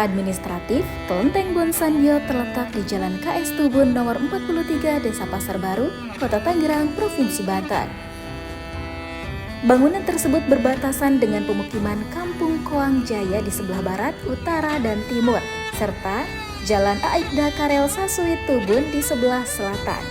administratif, Kelenteng Bon Sanbio terletak di Jalan KS Tubun nomor 43 Desa Pasar Baru, Kota Tangerang, Provinsi Banten. Bangunan tersebut berbatasan dengan pemukiman Kampung Koang Jaya di sebelah barat, utara, dan timur, serta Jalan Aibda Karel Sasuit Tubun di sebelah selatan.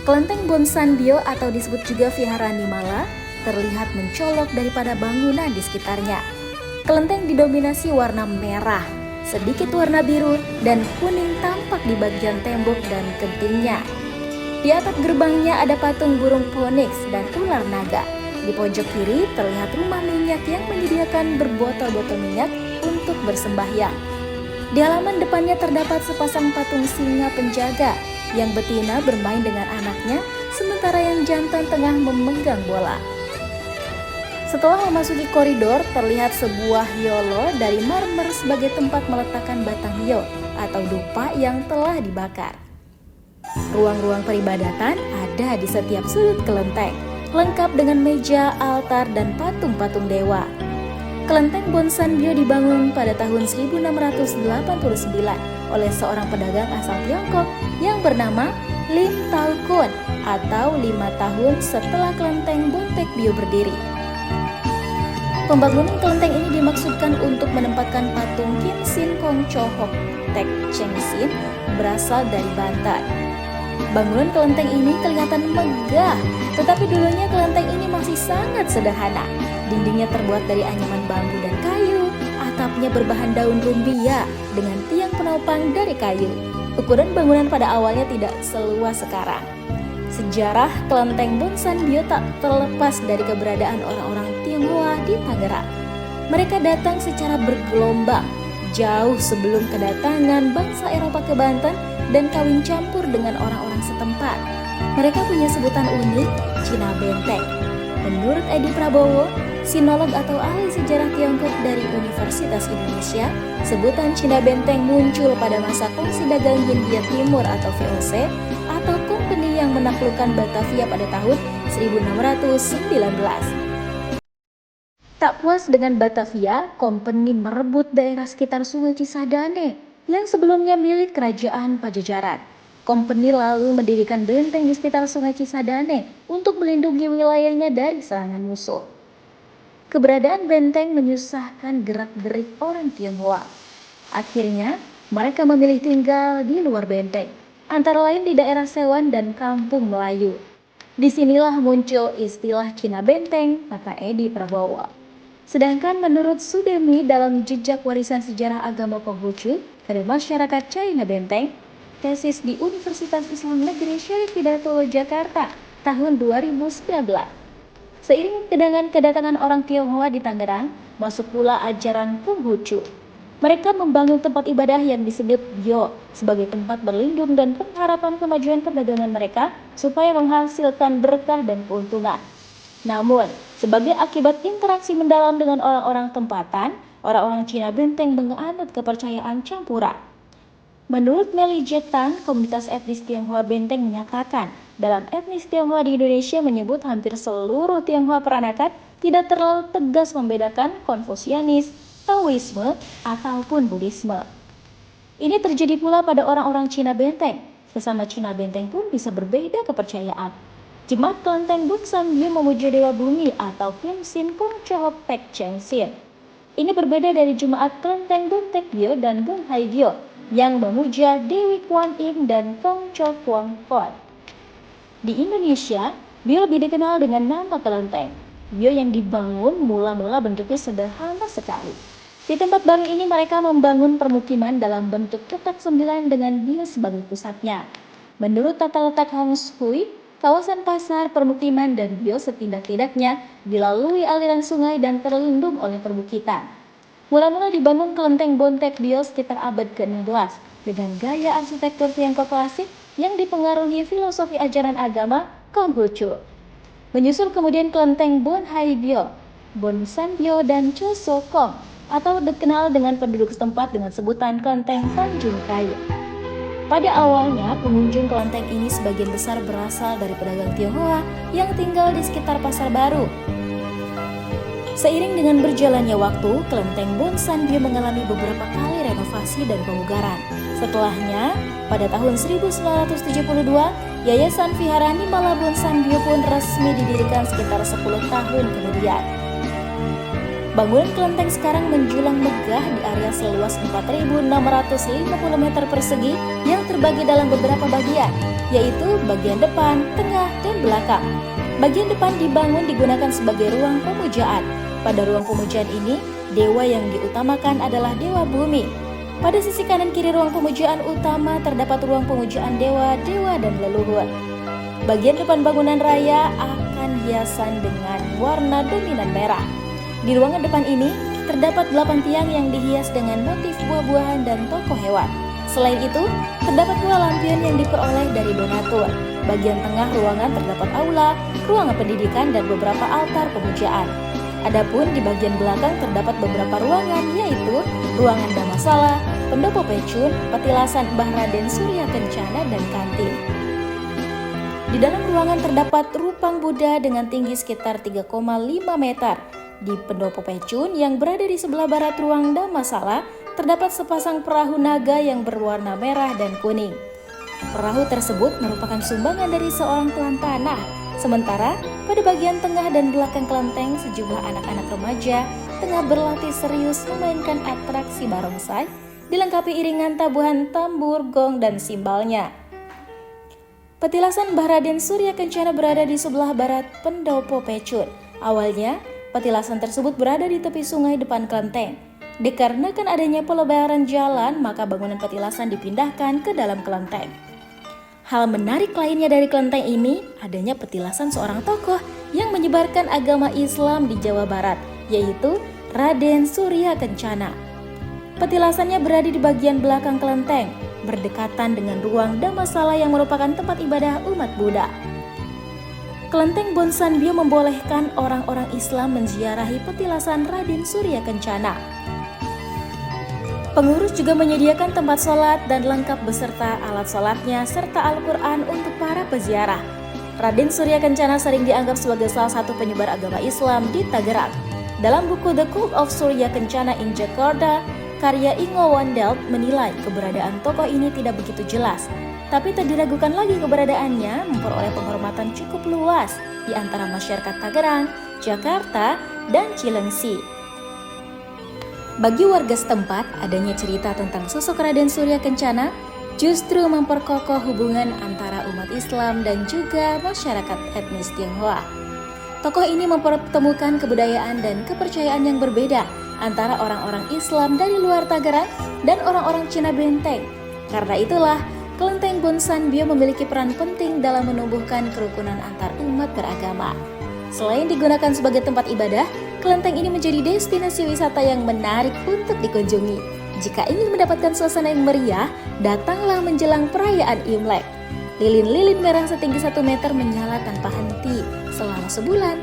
Kelenteng Bon Sanbio atau disebut juga Vihara Nimala terlihat mencolok daripada bangunan di sekitarnya. Kelenteng didominasi warna merah, sedikit warna biru, dan kuning tampak di bagian tembok dan gentingnya. Di atap gerbangnya ada patung burung phoenix dan ular naga. Di pojok kiri terlihat rumah minyak yang menyediakan berbotol-botol minyak untuk bersembahyang. Di halaman depannya terdapat sepasang patung singa penjaga yang betina bermain dengan anaknya, sementara yang jantan tengah memegang bola. Setelah memasuki koridor, terlihat sebuah hiolo dari marmer sebagai tempat meletakkan batang hio atau dupa yang telah dibakar. Ruang-ruang peribadatan ada di setiap sudut kelenteng, lengkap dengan meja, altar, dan patung-patung dewa. Kelenteng Bon Sanbio dibangun pada tahun 1689 oleh seorang pedagang asal Tiongkok yang bernama Lim Tao Kun atau 5 tahun setelah kelenteng Bon Tek Bio berdiri. Pembangunan kelenteng ini dimaksudkan untuk menempatkan patung Kim Sin Kong Cho Hok Tek Cheng Sin berasal dari Banten. Bangunan kelenteng ini kelihatan megah, tetapi dulunya kelenteng ini masih sangat sederhana. Dindingnya terbuat dari anyaman bambu dan kayu, atapnya berbahan daun rumbia dengan tiang penopang dari kayu. Ukuran bangunan pada awalnya tidak seluas sekarang. Sejarah Kelenteng Bon Sanbio tak terlepas dari keberadaan orang-orang Tionghoa di Tangerang. Mereka datang secara bergelombang, jauh sebelum kedatangan bangsa Eropa ke Banten dan kawin campur dengan orang-orang setempat. Mereka punya sebutan unik, Cina Benteng. Menurut Edi Prabowo, sinolog atau ahli sejarah Tiongkok dari Universitas Indonesia, sebutan Cina Benteng muncul pada masa Kongsi Dagang Hindia Timur atau VOC atau company yang menaklukkan Batavia pada tahun 1619. Tak puas dengan Batavia, company merebut daerah sekitar Sungai Cisadane yang sebelumnya milik Kerajaan Pajajaran. Company lalu mendirikan benteng di sekitar Sungai Cisadane untuk melindungi wilayahnya dari serangan musuh. Keberadaan benteng menyusahkan gerak-gerik orang Tionghoa. Akhirnya, mereka memilih tinggal di luar benteng, antara lain di daerah Sewan dan Kampung Melayu. Disinilah muncul istilah Cina Benteng, kata Edi Prabowo. Sedangkan menurut Sudemi dalam jejak warisan sejarah agama Konghucu dari masyarakat China Benteng, tesis di Universitas Islam Negeri Syarif Hidayatullah Jakarta tahun 2019. Seiring dengan kedatangan orang Tionghoa di Tangerang, masuk pula ajaran Konghucu. Mereka membangun tempat ibadah yang disebut Bio sebagai tempat berlindung dan pengharapan kemajuan perdagangan mereka supaya menghasilkan berkah dan keuntungan. Namun, sebagai akibat interaksi mendalam dengan orang-orang tempatan, orang-orang Cina Benteng menganut kepercayaan campuran. Menurut Meli Jetang, komunitas etnis Tionghoa Benteng menyatakan, dalam etnis Tionghoa di Indonesia menyebut hampir seluruh Tionghoa peranakan tidak terlalu tegas membedakan Konfusianis, Taoisme, ataupun Buddhisme. Ini terjadi pula pada orang-orang Cina Benteng. Sesama Cina Benteng pun bisa berbeda kepercayaan. Jemaat Kelenteng Bon Sanbio memuja Dewa Bumi atau Kim Sin Kong Cho Hok Tek Cheng Sin. Ini berbeda dari jemaat Kelenteng Bon Tek Bio dan Bon Hai Bio yang memuja Dewi Kuan Yin dan Kong Cho Kuang Kon. Di Indonesia, Bio lebih dikenal dengan nama Kelenteng. Bio yang dibangun mula-mula bentuknya sederhana sekali. Di tempat baru ini mereka membangun permukiman dalam bentuk petak sembilan dengan Bio sebagai pusatnya. Menurut tata letak Hang Shui, kawasan pasar, permukiman, dan Bio setidak-tidaknya dilalui aliran sungai dan terlindung oleh perbukitan. Mula-mula dibangun Kelenteng Bon Tek Bio sekitar abad ke-16 dengan gaya arsitektur Tiongkok klasik yang dipengaruhi filosofi ajaran agama Konghucu. Menyusul kemudian Kelenteng Bon Hai Bio, Bon Sanbio, dan Cho So Kong atau dikenal dengan penduduk setempat dengan sebutan Kelenteng Tanjung Kayu. Pada awalnya, pengunjung kelenteng ini sebagian besar berasal dari pedagang Tionghoa yang tinggal di sekitar Pasar Baru. Seiring dengan berjalannya waktu, Kelenteng Bon Sanbio mengalami beberapa kali renovasi dan pemugaran. Setelahnya, pada tahun 1972, Yayasan Vihara Nimala Bonsambio pun resmi didirikan sekitar 10 tahun kemudian. Bangunan kelenteng sekarang menjulang megah di area seluas 4.650 meter persegi yang terbagi dalam beberapa bagian, yaitu bagian depan, tengah, dan belakang. Bagian depan dibangun digunakan sebagai ruang pemujaan. Pada ruang pemujaan ini, dewa yang diutamakan adalah Dewa Bumi. Pada sisi kanan kiri ruang pemujaan utama terdapat ruang pemujaan dewa-dewa dan leluhur. Bagian depan bangunan raya akan hiasan dengan warna dominan merah. Di ruangan depan ini terdapat 8 tiang yang dihias dengan motif buah-buahan dan tokoh hewan. Selain itu, terdapat pula lampion yang diperoleh dari donatur. Bagian tengah ruangan terdapat aula, ruangan pendidikan, dan beberapa altar pemujaan. Adapun di bagian belakang terdapat beberapa ruangan, yaitu ruangan Damasala, pendopo pecun, petilasan Mbah Raden Surya Kencana, dan kantin. Di dalam ruangan terdapat rupang Buddha dengan tinggi sekitar 3,5 meter. Di pendopo pecun yang berada di sebelah barat ruang Damasala, terdapat sepasang perahu naga yang berwarna merah dan kuning. Perahu tersebut merupakan sumbangan dari seorang tuan tanah. Sementara pada bagian tengah dan belakang kelenteng, sejumlah anak-anak remaja tengah berlatih serius memainkan atraksi barongsai, dilengkapi iringan tabuhan tambur, gong, dan simbalnya. Petilasan Mbah Raden Surya Kencana berada di sebelah barat pendopo pecun. Awalnya, petilasan tersebut berada di tepi sungai depan kelenteng. Dikarenakan adanya pelebaran jalan, maka bangunan petilasan dipindahkan ke dalam kelenteng. Hal menarik lainnya dari kelenteng ini adanya petilasan seorang tokoh yang menyebarkan agama Islam di Jawa Barat, yaitu Raden Surya Kencana. Petilasannya berada di bagian belakang kelenteng, berdekatan dengan ruang Damasala yang merupakan tempat ibadah umat Buddha. Kelenteng Bonsambio membolehkan orang-orang Islam menziarahi petilasan Raden Surya Kencana. Pengurus juga menyediakan tempat sholat dan lengkap beserta alat sholatnya serta Al-Quran untuk para peziarah. Raden Surya Kencana sering dianggap sebagai salah satu penyebar agama Islam di Tangerang. Dalam buku The Cult of Surya Kencana in Jakarta, karya Ingo Wandelt menilai keberadaan tokoh ini tidak begitu jelas. Tapi tak diragukan lagi keberadaannya memperoleh penghormatan cukup luas di antara masyarakat Tangerang, Jakarta, dan Cilengsi. Bagi warga setempat, adanya cerita tentang sosok Raden Surya Kencana justru memperkokoh hubungan antara umat Islam dan juga masyarakat etnis Tionghoa. Tokoh ini mempertemukan kebudayaan dan kepercayaan yang berbeda antara orang-orang Islam dari luar Tangerang dan orang-orang Cina Benteng. Karena itulah, Kelenteng Bonsambio memiliki peran penting dalam menumbuhkan kerukunan antar umat beragama. Selain digunakan sebagai tempat ibadah, kelenteng ini menjadi destinasi wisata yang menarik untuk dikunjungi. Jika ingin mendapatkan suasana yang meriah, datanglah menjelang perayaan Imlek. Lilin-lilin merah setinggi 1 meter menyala tanpa henti selama sebulan.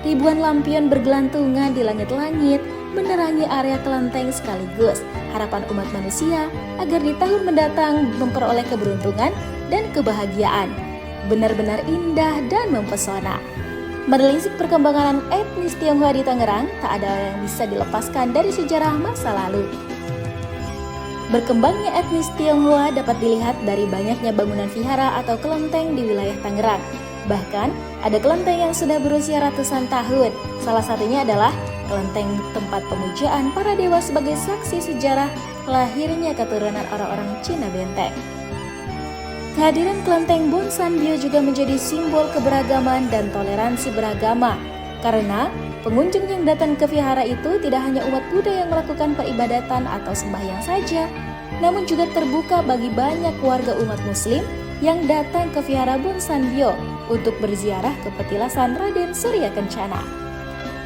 Ribuan lampion bergelantungan di langit-langit menerangi area kelenteng sekaligus harapan umat manusia agar di tahun mendatang memperoleh keberuntungan dan kebahagiaan. Benar-benar indah dan mempesona. Menelisik perkembangan etnis Tionghoa di Tangerang, tak ada yang bisa dilepaskan dari sejarah masa lalu. Berkembangnya etnis Tionghoa dapat dilihat dari banyaknya bangunan vihara atau kelenteng di wilayah Tangerang. Bahkan, ada kelenteng yang sudah berusia ratusan tahun. Salah satunya adalah kelenteng tempat pemujaan para dewa sebagai saksi sejarah lahirnya keturunan orang-orang Cina Benteng. Kehadiran kelenteng Bonsambio juga menjadi simbol keberagaman dan toleransi beragama. Karena pengunjung yang datang ke vihara itu tidak hanya umat Buddha yang melakukan peribadatan atau sembahyang saja, namun juga terbuka bagi banyak warga umat Muslim yang datang ke vihara Bonsambio untuk berziarah ke petilasan Raden Surya Kencana.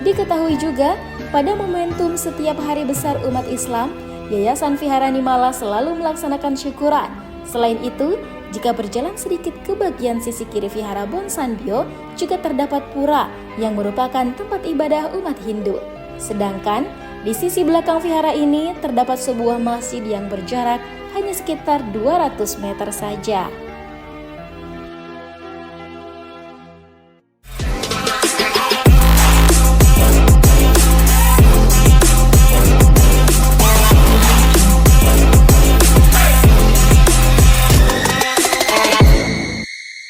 Diketahui juga, pada momentum setiap hari besar umat Islam, Yayasan Vihara Nimala selalu melaksanakan syukuran. Selain itu, jika berjalan sedikit ke bagian sisi kiri vihara Bonsambio, juga terdapat pura yang merupakan tempat ibadah umat Hindu. Sedangkan di sisi belakang vihara ini terdapat sebuah masjid yang berjarak hanya sekitar 200 meter saja.